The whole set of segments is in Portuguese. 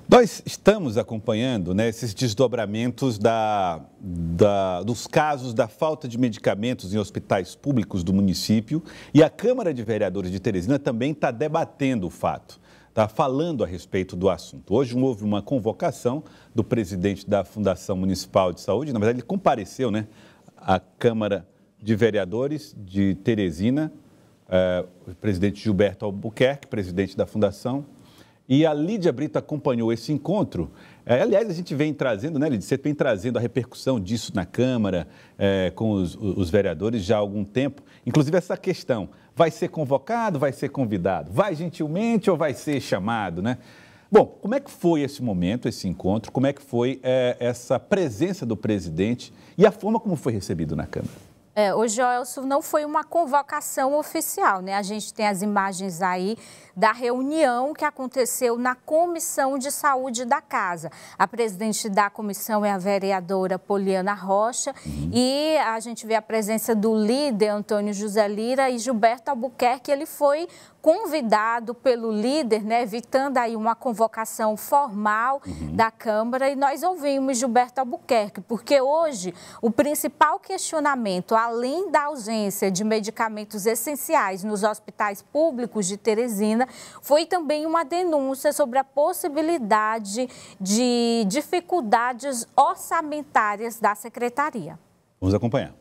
Nós estamos acompanhando, né, esses desdobramentos dos casos da falta de medicamentos em hospitais públicos do município, e a Câmara de Vereadores de Teresina também está debatendo o fato, está falando a respeito do assunto. Hoje houve uma convocação do presidente da Fundação Municipal de Saúde, na verdade ele compareceu, né, à Câmara de Vereadores de Teresina, o presidente Gilberto Albuquerque, presidente da Fundação. E a Lídia Brito acompanhou esse encontro. Aliás, a gente vem trazendo, né, Lídia, você vem trazendo a repercussão disso na Câmara, com os vereadores já há algum tempo. Inclusive essa questão, vai ser convocado, vai ser convidado? Vai gentilmente ou vai ser chamado, né? Bom, como é que foi esse momento, esse encontro? Como é que foi essa presença do presidente e a forma como foi recebido na Câmara? O Joelson, não foi uma convocação oficial, né? A gente tem as imagens aí da reunião que aconteceu na Comissão de Saúde da Casa. A presidente da comissão é a vereadora Poliana Rocha e a gente vê a presença do líder Antônio José Lira e Gilberto Albuquerque. Ele foi convidado pelo líder, né, evitando aí uma convocação formal da Câmara, e nós ouvimos Gilberto Albuquerque, porque hoje o principal questionamento, além da ausência de medicamentos essenciais nos hospitais públicos de Teresina, foi também uma denúncia sobre a possibilidade de dificuldades orçamentárias da Secretaria. Vamos acompanhar.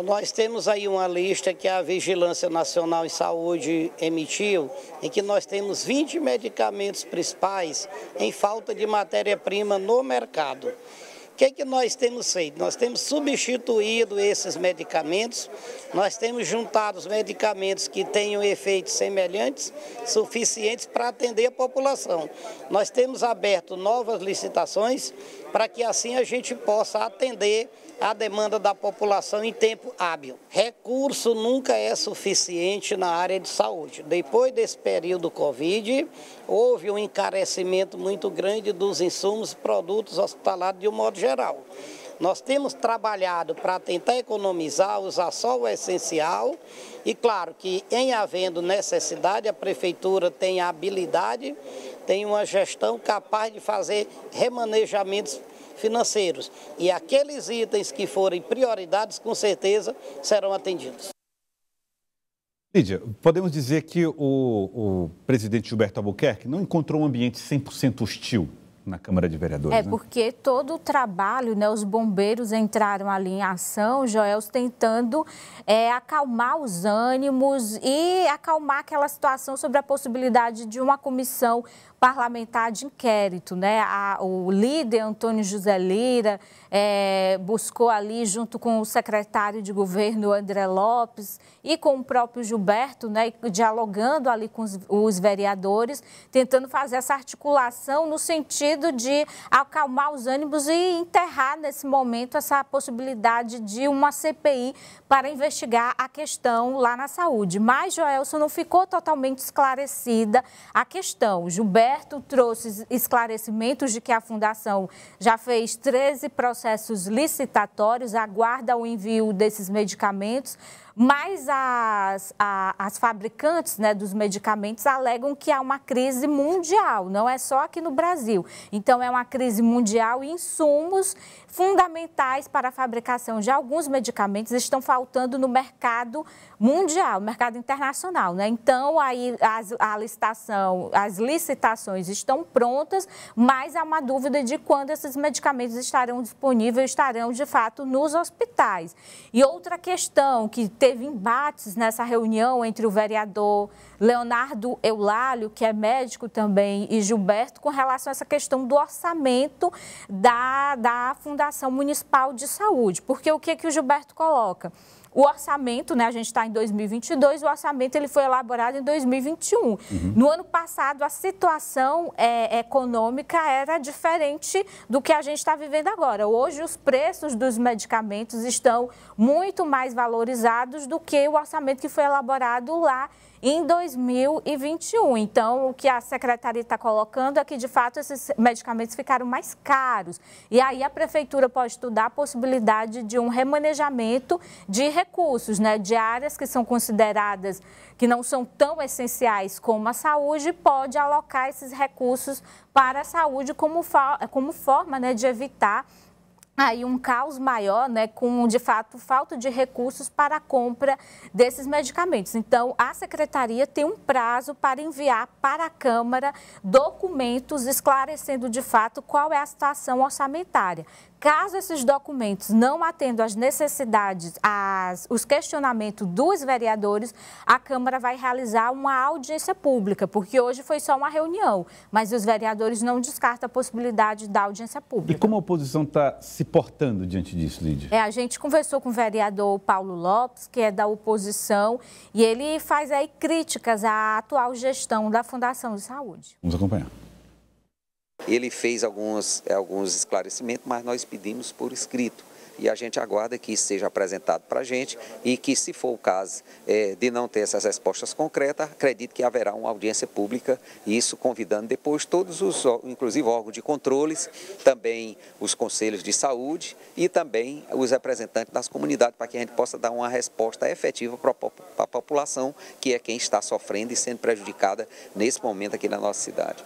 Nós temos aí uma lista que a Vigilância Nacional em Saúde emitiu, em que nós temos 20 medicamentos principais em falta de matéria-prima no mercado. O que nós temos feito? Nós temos substituído esses medicamentos, nós temos juntado os medicamentos que tenham efeitos semelhantes, suficientes para atender a população. Nós temos aberto novas licitações para que assim a gente possa atender a demanda da população em tempo hábil. Recurso nunca é suficiente na área de saúde. Depois desse período Covid, houve um encarecimento muito grande dos insumos e produtos hospitalares de um modo geral. Nós temos trabalhado para tentar economizar, usar só o essencial e, claro, que em havendo necessidade, a Prefeitura tem a habilidade, tem uma gestão capaz de fazer remanejamentos financeiros. E aqueles itens que forem prioridades, com certeza, serão atendidos. Lídia, podemos dizer que o presidente Gilberto Albuquerque não encontrou um ambiente 100% hostil na Câmara de Vereadores, né? Porque todo o trabalho, né, os bombeiros entraram ali em ação, Joelson, tentando acalmar os ânimos e acalmar aquela situação sobre a possibilidade de uma comissão parlamentar de inquérito, né? O líder Antônio José Lira buscou ali, junto com o secretário de governo André Lopes e com o próprio Gilberto, né, dialogando ali com os vereadores, tentando fazer essa articulação no sentido de acalmar os ânimos e enterrar nesse momento essa possibilidade de uma CPI para investigar a questão lá na saúde. Mas, Joelson, não ficou totalmente esclarecida a questão. Gilberto trouxe esclarecimentos de que a Fundação já fez 13 processos licitatórios, aguarda o envio desses medicamentos, mas as fabricantes, né, dos medicamentos alegam que há uma crise mundial, não é só aqui no Brasil. Então, é uma crise mundial e insumos fundamentais para a fabricação de alguns medicamentos estão faltando no mercado mundial, mercado internacional, né? Então, aí as licitações estão prontas, mas há uma dúvida de quando esses medicamentos estarão disponíveis, estarão de fato nos hospitais. E outra questão que teve embates nessa reunião entre o vereador Leonardo Eulálio, que é médico também, e Gilberto, com relação a essa questão do orçamento da Fundação Municipal de Saúde. Porque o que o Gilberto coloca? O orçamento, né, a gente está em 2022, o orçamento ele foi elaborado em 2021. No ano passado, a situação econômica era diferente do que a gente está vivendo agora. Hoje, os preços dos medicamentos estão muito mais valorizados do que o orçamento que foi elaborado lá em 2021. Então, o que a Secretaria está colocando é que, de fato, esses medicamentos ficaram mais caros. E aí a Prefeitura pode estudar a possibilidade de um remanejamento de recursos, né, de áreas que são consideradas que não são tão essenciais como a saúde, pode alocar esses recursos para a saúde como forma, né, de evitar aí um caos maior, né, com, de fato, falta de recursos para a compra desses medicamentos. Então, a Secretaria tem um prazo para enviar para a Câmara documentos esclarecendo, de fato, qual é a situação orçamentária. Caso esses documentos não atendam às necessidades, os questionamentos dos vereadores, a Câmara vai realizar uma audiência pública, porque hoje foi só uma reunião, mas os vereadores não descartam a possibilidade da audiência pública. E como a oposição está se portando diante disso, Lídia? A gente conversou com o vereador Paulo Lopes, que é da oposição, e ele faz aí críticas à atual gestão da Fundação de Saúde. Vamos acompanhar. Ele fez alguns esclarecimentos, mas nós pedimos por escrito. E a gente aguarda que isso seja apresentado para a gente e que, se for o caso de não ter essas respostas concretas, acredito que haverá uma audiência pública, e isso convidando depois todos os, inclusive órgãos de controles, também os conselhos de saúde e também os representantes das comunidades, para que a gente possa dar uma resposta efetiva para a população, que é quem está sofrendo e sendo prejudicada nesse momento aqui na nossa cidade.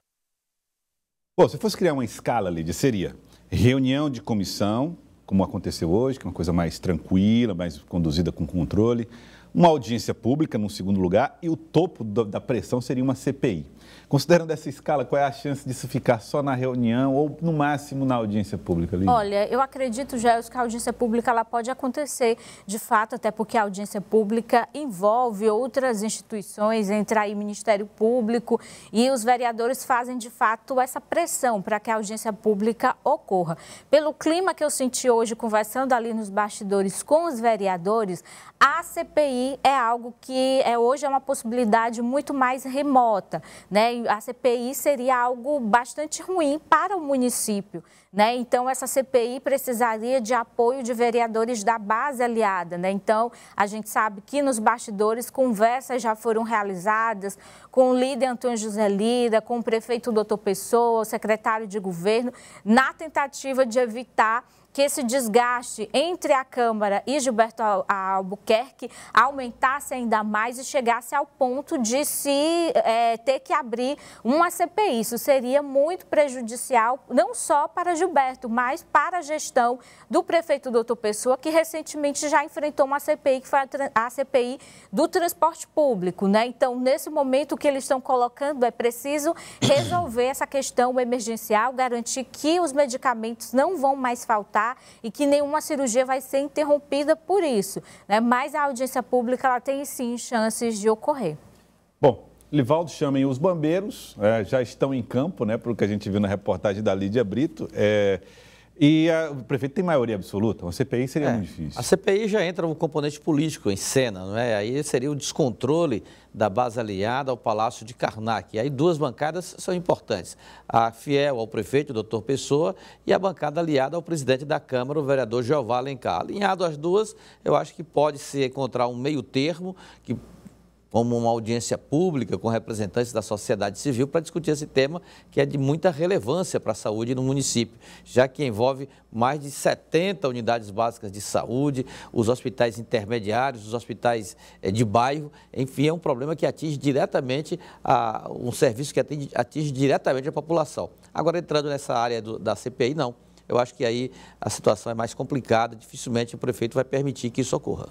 Bom, se fosse criar uma escala, Lídia, seria reunião de comissão, como aconteceu hoje, que é uma coisa mais tranquila, mais conduzida com controle, uma audiência pública, num segundo lugar, e o topo da pressão seria uma CPI. Considerando essa escala, qual é a chance disso ficar só na reunião ou, no máximo, na audiência pública, Lídia? Olha, eu acredito, Gelson, que a audiência pública ela pode acontecer, de fato, até porque a audiência pública envolve outras instituições, entre aí Ministério Público, e os vereadores fazem, de fato, essa pressão para que a audiência pública ocorra. Pelo clima que eu senti hoje, conversando ali nos bastidores com os vereadores, a CPI é algo que hoje é uma possibilidade muito mais remota, né? A CPI seria algo bastante ruim para o município, né? Então, essa CPI precisaria de apoio de vereadores da base aliada, né? Então, a gente sabe que nos bastidores conversas já foram realizadas com o líder Antônio José Lira, com o prefeito Dr. Pessoa, o secretário de governo, na tentativa de evitar que esse desgaste entre a Câmara e Gilberto Albuquerque aumentasse ainda mais e chegasse ao ponto de se ter que abrir uma CPI. Isso seria muito prejudicial, não só para Gilberto, mas para a gestão do prefeito Dr. Pessoa, que recentemente já enfrentou uma CPI, que foi a CPI do transporte público, né? Então, nesse momento, o que eles estão colocando é preciso resolver essa questão emergencial, garantir que os medicamentos não vão mais faltar e que nenhuma cirurgia vai ser interrompida por isso, né? Mas a audiência pública ela tem sim chances de ocorrer. Bom, Livaldo, chamem os bombeiros, já estão em campo, né, pelo que a gente viu na reportagem da Lídia Brito. E o prefeito tem maioria absoluta, uma CPI seria muito difícil. A CPI já entra um componente político em cena, não é? Aí seria o descontrole da base aliada ao Palácio de Karnak. E aí duas bancadas são importantes, a fiel ao prefeito, doutor Pessoa, e a bancada aliada ao presidente da Câmara, o vereador Jeová Alencar. Alinhado às duas, eu acho que pode-se encontrar um meio termo, como uma audiência pública com representantes da sociedade civil para discutir esse tema que é de muita relevância para a saúde no município, já que envolve mais de 70 unidades básicas de saúde, os hospitais intermediários, os hospitais de bairro, enfim, é um problema que atinge diretamente, um serviço que atinge diretamente a população. Agora, entrando nessa área da CPI, não. Eu acho que aí a situação é mais complicada, dificilmente o prefeito vai permitir que isso ocorra.